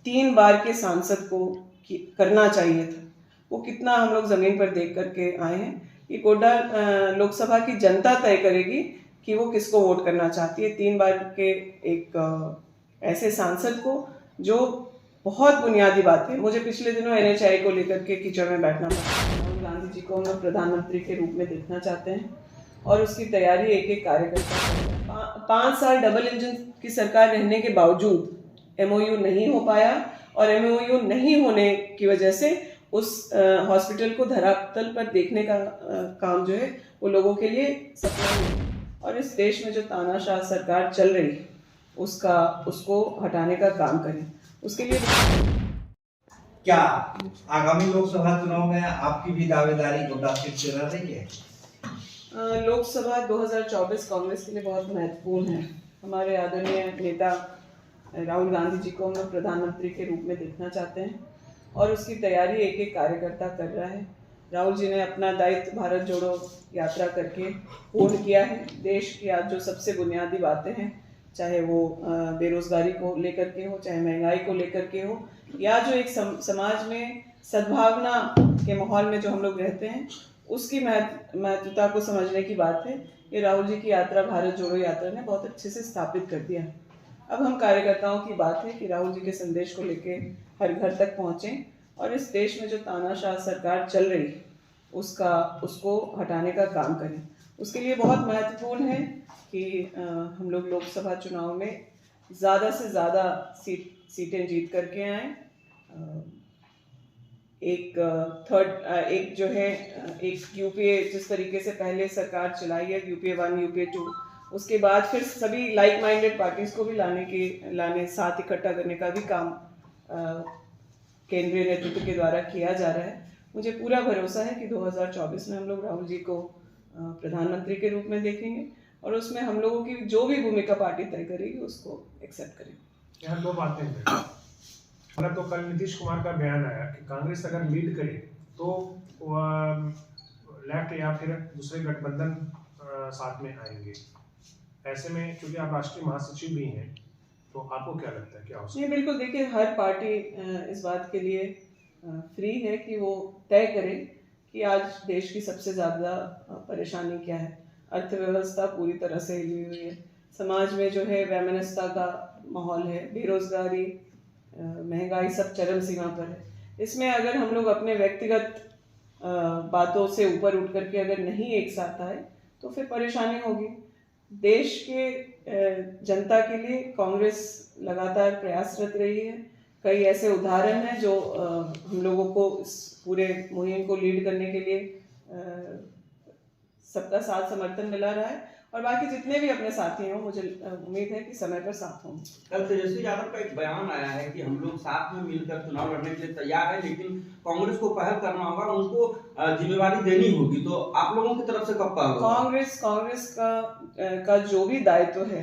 3 बार के सांसद को करना चाहिए था, वो कितना हम लोग ज़मीन पर देख करके आए हैं। ये गोड्डा लोकसभा की जनता तय करेगी कि वो किसको वोट करना चाहती है। 3 बार के एक ऐसे सांसद को जो बहुत बुनियादी बात है। मुझे पिछले दिनों NHI को लेकर के कीचड़ में बैठना पड़ा। राहुल गांधी जी को हम लोग प्रधानमंत्री के रूप में देखना चाहते हैं और उसकी तैयारी एक एक कार्यकर्ता 5 साल डबल इंजन की सरकार रहने के बावजूद MOU नहीं हो पाया और MOU नहीं होने की वजह से उस हॉस्पिटल को धरातल पर देखने का काम जो है वो लोगों के लिए सपना है। और इस देश में जो तानाशाह सरकार चल रही है उसको हटाने का काम करें। उसके लिए क्या आगामी लोकसभा चुनाव में आपकी भी दावेदारी गोड्डा सीट से रह रही है? लोकसभा 2024 कांग्रेस के लिए बहुत महत्वपूर्ण है। हमारे आदरणीय नेता राहुल गांधी जी को हम लोग प्रधानमंत्री के रूप में देखना चाहते हैं और उसकी तैयारी एक एक कार्यकर्ता कर रहा है। राहुल जी ने अपना दायित्व भारत जोड़ो यात्रा करके पूर्ण किया है। देश की आज जो सबसे बुनियादी बातें हैं, चाहे वो बेरोजगारी को लेकर के हो, चाहे महंगाई को लेकर के हो, या जो एक समाज में सद्भावना के माहौल में जो हम लोग रहते हैं उसकी महत्वता को समझने की बात है। ये राहुल जी की यात्रा, भारत जोड़ो यात्रा ने बहुत अच्छे से स्थापित कर दिया। अब हम कार्यकर्ताओं की बात है कि राहुल जी के संदेश को लेके हर घर तक पहुँचें और इस देश में जो तानाशाह सरकार चल रही है उसको हटाने का काम करें। उसके लिए बहुत महत्वपूर्ण है कि हम लोग लोकसभा चुनाव में ज़्यादा से ज़्यादा सीटें जीत करके आएँ। एक जो है एक UPA जिस तरीके से पहले सरकार चलाई है, UPA 1 UPA 2, उसके बाद फिर सभी लाइक माइंडेड पार्टीज को भी लाने साथ इकट्ठा करने का भी काम केंद्रीय नेतृत्व के द्वारा किया जा रहा है। मुझे पूरा भरोसा है कि 2024 में हम लोग राहुल जी को प्रधानमंत्री के रूप में देखेंगे और उसमें हम लोगों की जो भी भूमिका पार्टी तय करेगी उसको एक्सेप्ट करेंगे। यहाँ दो बातें हैं। तो कल नीतीश कुमार का बयान आया कि कांग्रेस अगर लीड करे तो लेफ्ट या फिर दूसरे गठबंधन साथ में आएंगे। ऐसे में क्योंकि आप राष्ट्रीय महासचिव भी हैं, तो आपको क्या लगता है क्या हो सकता है? बिल्कुल, देखिए हर पार्टी इस बात के लिए फ्री है कि वो तय करे कि आज देश की सबसे ज़्यादा परेशानी क्या है। अर्थव्यवस्था पूरी तरह से हिली हुई है, समाज में जो है वैमनस्यता का माहौल है, बेरोजगारी, महंगाई सब चरम सीमा पर है। इसमें अगर हम लोग अपने व्यक्तिगत बातों से ऊपर उठ करके अगर नहीं एक साथ आए तो फिर परेशानी होगी। देश के जनता के लिए कांग्रेस लगातार प्रयासरत रही है। कई ऐसे उदाहरण हैं जो हम लोगों को इस पूरे मुहिम को लीड करने के लिए सबका साथ समर्थन मिला रहा है और बाकी जितने भी अपने साथी हैं मुझे उम्मीद है कि समय पर साथ होंगे। कल तेजस्वी यादव का एक बयान आया है कि हम लोग साथ में मिलकर चुनाव लड़ने के लिए तैयार है, लेकिन कांग्रेस को पहल करना होगा, उनको जिम्मेवारी देनी होगी। तो आप लोगों की तरफ से कब पहल होगा? कांग्रेस का जो भी दायित्व है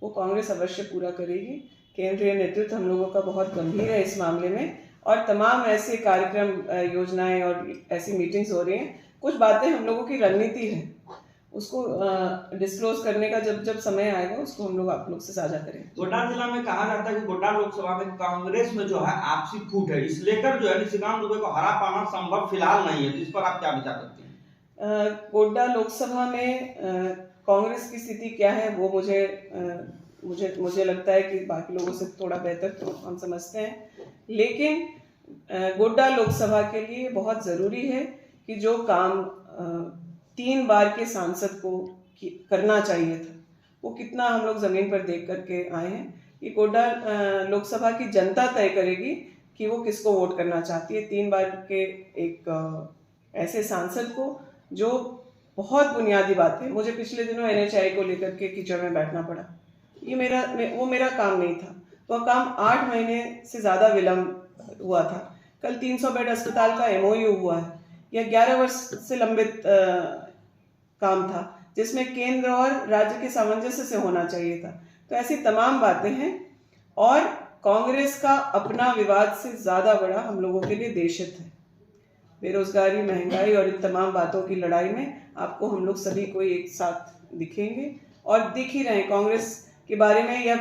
वो कांग्रेस अवश्य पूरा करेगी। केंद्रीय नेतृत्व हम लोगों का बहुत गंभीर है इस मामले में और तमाम ऐसे कार्यक्रम, योजनाएं और ऐसी मीटिंग्स हो रही हैं। कुछ बातें हम लोगों की रणनीति है, उसको डिस्क्लोज करने का जब समय आएगा उसको हम लोग आप लोग से साझा करेंगे। गोड्डा जिला में कहा जाता है कि गोड्डा लोकसभा में कांग्रेस में जो है आपसी फूट है, इस लेकर जो है निशिकांत दुबे को हरा पाना संभव फिलहाल नहीं है, तो इस पर आप क्या विचार करते हैं? गोड्डा लोकसभा में कांग्रेस की स्थिति क्या है वो मुझे लगता है कि बाकी लोगों से थोड़ा बेहतर तो हम समझते हैं, लेकिन गोड्डा लोकसभा के लिए बहुत ज़रूरी है कि जो काम 3 बार के सांसद को करना चाहिए था, वो कितना हम लोग ज़मीन पर देख करके आए हैं। ये गोड्डा लोकसभा की जनता तय करेगी कि वो किसको वोट करना चाहती है। 3 बार के एक ऐसे सांसद को जो बहुत बुनियादी बात है। मुझे पिछले दिनों NHI को लेकर के कीचड़ में बैठना पड़ा। ये मेरा काम नहीं था, तो काम 8 महीने से ज़्यादा विलम्ब हुआ था। कल 300 बेड अस्पताल का MOU हुआ है, यह 11 वर्ष से लंबित काम था जिसमें केंद्र और राज्य के सामंजस्य से होना चाहिए था। तो ऐसी तमाम बातें हैं और कांग्रेस का अपना विवाद से ज़्यादा बड़ा हम लोगों के लिए देश हित है। बेरोजगारी, महंगाई और इन तमाम बातों की लड़ाई में आपको हम लोग सभी को एक साथ दिखेंगे और दिख ही रहे। कांग्रेस के बारे में या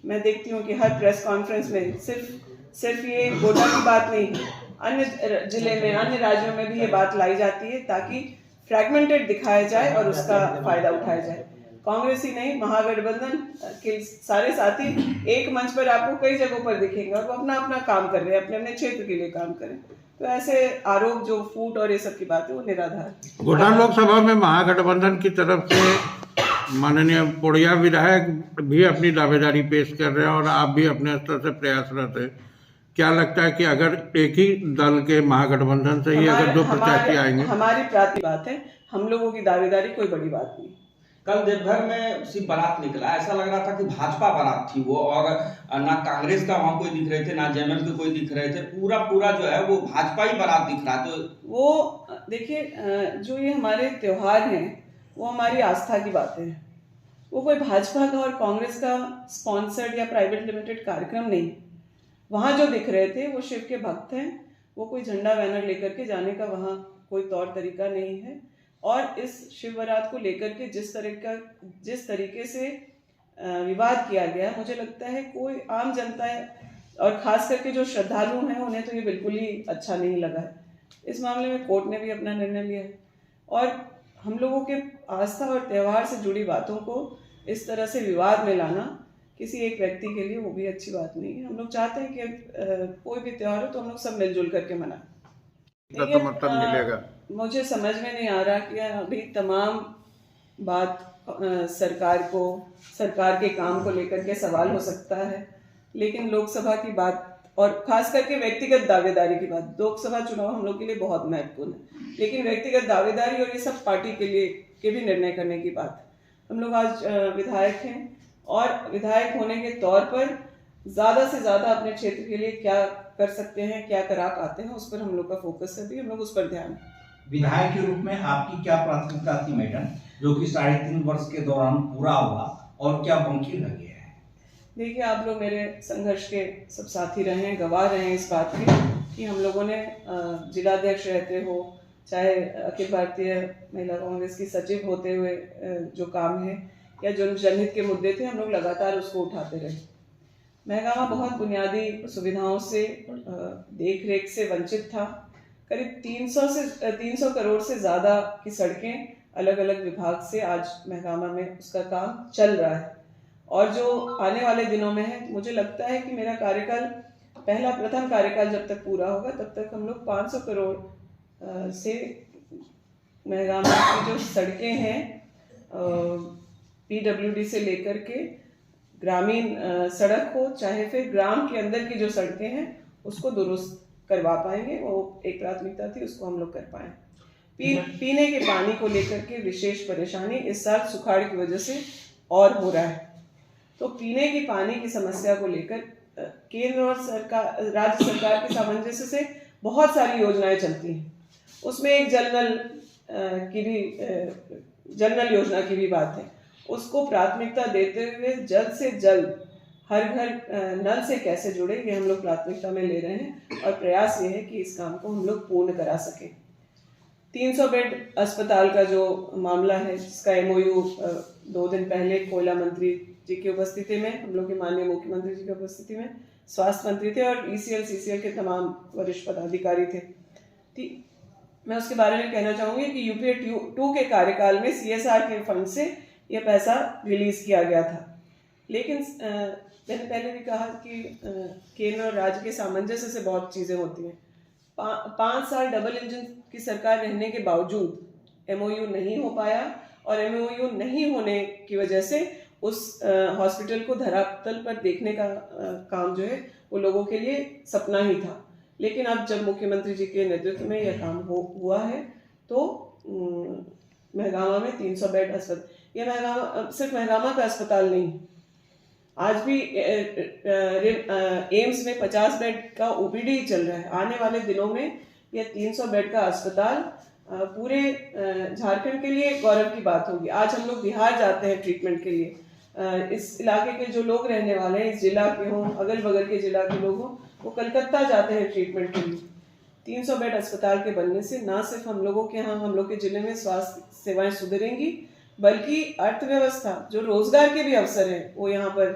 मैं देखती हूँ कि हर प्रेस कॉन्फ्रेंस में सिर्फ सिर्फ ये गोड्डा की बात नहीं है, अन्य जिले में, अन्य राज्यों में भी ये बात लाई जाती है ताकि फ्रैगमेंटेड दिखाया जाए और उसका फायदा उठाया जाए। कांग्रेस ही नहीं, महागठबंधन के सारे साथी एक मंच पर आपको कई जगहों पर दिखेंगे और वो अपना अपना काम कर रहे हैं, अपने अपने क्षेत्र के लिए काम करें। तो ऐसे आरोप जो फूट और ये सब की बात है वो निराधार है। गोड्डा लोकसभा में महागठबंधन की तरफ से माननीय पुड़िया विधायक भी अपनी दावेदारी पेश कर रहे हैं और आप भी अपने स्तर से प्रयासरत है। क्या लगता है कि अगर एक ही दल के महागठबंधन से ही अगर 2 प्रत्याशी आएंगे? हमारी प्राथमिक बात है, हम लोगों की दावेदारी कोई बड़ी बात नहीं। कल देवघर में सिर्फ बारात निकला, ऐसा लग रहा था कि भाजपा बारात थी वो, और ना कांग्रेस का वहाँ कोई दिख रहे थे, ना जेएमएम के कोई दिख रहे थे, पूरा जो है वो भाजपा ही बारात दिख रहा। तो वो देखिए, जो ये हमारे त्योहार हैं वो हमारी आस्था की बातें हैं, वो कोई भाजपा का और कांग्रेस का स्पॉन्सर्ड या प्राइवेट लिमिटेड कार्यक्रम नहीं। वहाँ जो दिख रहे थे वो शिव के भक्त हैं, वो कोई झंडा बैनर लेकर के जाने का वहाँ कोई तौर तरीका नहीं है। और इस शिव बारात को लेकर के जिस तरीके से विवाद किया गया, मुझे लगता है कोई आम जनता है और खास करके जो श्रद्धालु हैं उन्हें तो ये बिल्कुल ही अच्छा नहीं लगा है। इस मामले में कोर्ट ने भी अपना निर्णय लिया है और हम लोगों के आस्था और त्यौहार से जुड़ी बातों को इस तरह से विवाद में लाना किसी एक व्यक्ति के लिए वो भी अच्छी बात नहीं है। हम लोग चाहते हैं कि कोई भी त्यौहार हो तो हम लोग सब मिलजुल करके मनाएं। समर्थन मिलेगा? मुझे समझ में नहीं आ रहा कि अभी तमाम बात सरकार के काम को लेकर के सवाल हो सकता है, लेकिन लोकसभा की बात और खास करके व्यक्तिगत दावेदारी की बात, लोकसभा चुनाव हम लोग के लिए बहुत महत्वपूर्ण है, लेकिन व्यक्तिगत दावेदारी और ये सब पार्टी के लिए के भी निर्णय करने की बात है। हम लोग आज विधायक हैं और विधायक होने के तौर पर ज़्यादा से ज़्यादा अपने क्षेत्र के लिए क्या कर सकते हैं, क्या करा पाते हैं, उस पर हम लोग का फोकस है, भी हम लोग उस पर ध्यान। विधायक के रूप में आपकी क्या प्राथमिकता थी मैडम, जो कि 3.5 वर्ष के दौरान पूरा हुआ, और क्या बाकी रह गया है? देखिए, आप लोग मेरे संघर्ष के सब साथी रहे हैं, गवाह रहे हैं इस बात के कि हम लोगों ने जिलाध्यक्ष रहते हो, चाहे अखिल भारतीय महिला कांग्रेस की सचिव होते हुए जो काम है या जो जनहित के मुद्दे थे, हम लोग लगातार उसको उठाते रहे। महगामा बहुत बुनियादी सुविधाओं से देख रेख से वंचित था। करीब 300 करोड़ से ज़्यादा की सड़कें अलग अलग विभाग से आज महगामा में उसका काम चल रहा है और जो आने वाले दिनों में है, मुझे लगता है कि मेरा कार्यकाल प्रथम कार्यकाल जब तक पूरा होगा तब तक हम लोग 500 करोड़ से महगामा की जो सड़कें हैं PWD से लेकर के ग्रामीण सड़क हो, चाहे फिर ग्राम के अंदर की जो सड़कें हैं उसको दुरुस्त करवा पाएंगे। वो एक प्राथमिकता थी, उसको हम लोग कर पाए। पीने के पानी को लेकर के विशेष परेशानी इस साल सुखाड़ की वजह से और हो रहा है, तो पीने की पानी की समस्या को लेकर केंद्र और राज्य सरकार के सामंजस्य से बहुत सारी योजनाएं चलती हैं। उसमें एक जल नल योजना की भी बात है, उसको प्राथमिकता देते हुए जल्द से जल्द हर घर नल से कैसे जुड़े, ये हम लोग प्राथमिकता में ले रहे हैं और प्रयास ये है कि इस काम को हम लोग पूर्ण करा सकें। 300 बेड अस्पताल का जो मामला है, जिसका MOU 2 दिन पहले कोयला मंत्री जी की उपस्थिति में, हम लोग के माननीय मुख्यमंत्री जी की उपस्थिति में स्वास्थ्य मंत्री थे और ECL CCL के तमाम वरिष्ठ पदाधिकारी थे। मैं उसके बारे में कहना चाहूँगी कि UPA 2 के कार्यकाल में CSR के फंड से यह पैसा रिलीज किया गया था, लेकिन मैंने पहले भी कहा कि केंद्र और राज्य के सामंजस्य से बहुत चीज़ें होती हैं। 5 साल डबल इंजन की सरकार रहने के बावजूद MOU नहीं हो पाया और MOU नहीं होने की वजह से उस हॉस्पिटल को धरातल पर देखने का काम जो है वो लोगों के लिए सपना ही था। लेकिन अब जब मुख्यमंत्री जी के नेतृत्व में यह काम हुआ है तो महगामा में 300 बेड अस्पताल, यह सिर्फ महगामा का अस्पताल नहीं, आज भी एम्स में 50 बेड का OPD चल रहा है। आने वाले दिनों में यह 300 बेड का अस्पताल पूरे झारखंड के लिए गौरव की बात होगी। आज हम लोग बिहार जाते हैं ट्रीटमेंट के लिए, इस इलाके के जो लोग रहने वाले हैं, इस जिला के हों, अगल बगल के जिला के लोग हों, वो कलकत्ता जाते हैं ट्रीटमेंट के लिए। 300 बेड अस्पताल के बनने से ना सिर्फ हम लोगों के यहाँ, हम लोग के जिले में स्वास्थ्य सेवाएं सुधरेंगी, बल्कि अर्थव्यवस्था, जो रोजगार के भी अवसर हैं, वो यहाँ पर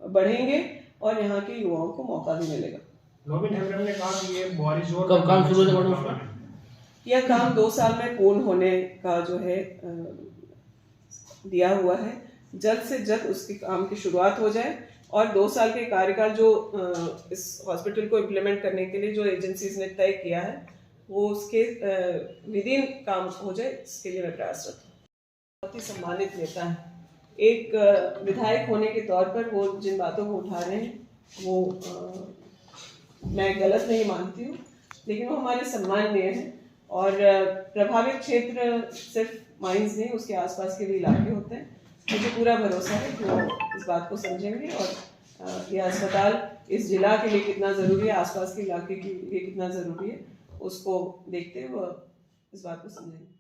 बढ़ेंगे और यहाँ के युवाओं को मौका भी मिलेगा। नोबिन हेम्ब्रम ने कहा कि ये बॉरिजोर कब काम शुरू हो जाएगा? यह काम 2 साल में पूर्ण होने का जो है दिया हुआ है। जल्द से जल्द उसके काम की शुरुआत हो जाए और 2 साल के कार्यकाल जो इस हॉस्पिटल को इम्प्लीमेंट करने के लिए जो एजेंसीज ने तय किया है वो उसके विदिन काम हो जाए, इसके लिए मैं प्रयासरत हूँ। बहुत ही सम्मानित नेता है। एक विधायक होने के तौर पर वो जिन बातों को उठा रहे हैं वो मैं गलत नहीं मानती हूँ, लेकिन वो हमारे सम्माननीय है। और प्रभावित क्षेत्र सिर्फ माइंस नहीं, उसके आसपास के भी इलाके होते हैं। मुझे पूरा भरोसा है कि वो इस बात को समझेंगे और यह अस्पताल इस जिला के लिए कितना ज़रूरी है, आसपास के इलाके के लिए कितना ज़रूरी है, उसको देखते हुए इस बात को समझेंगे।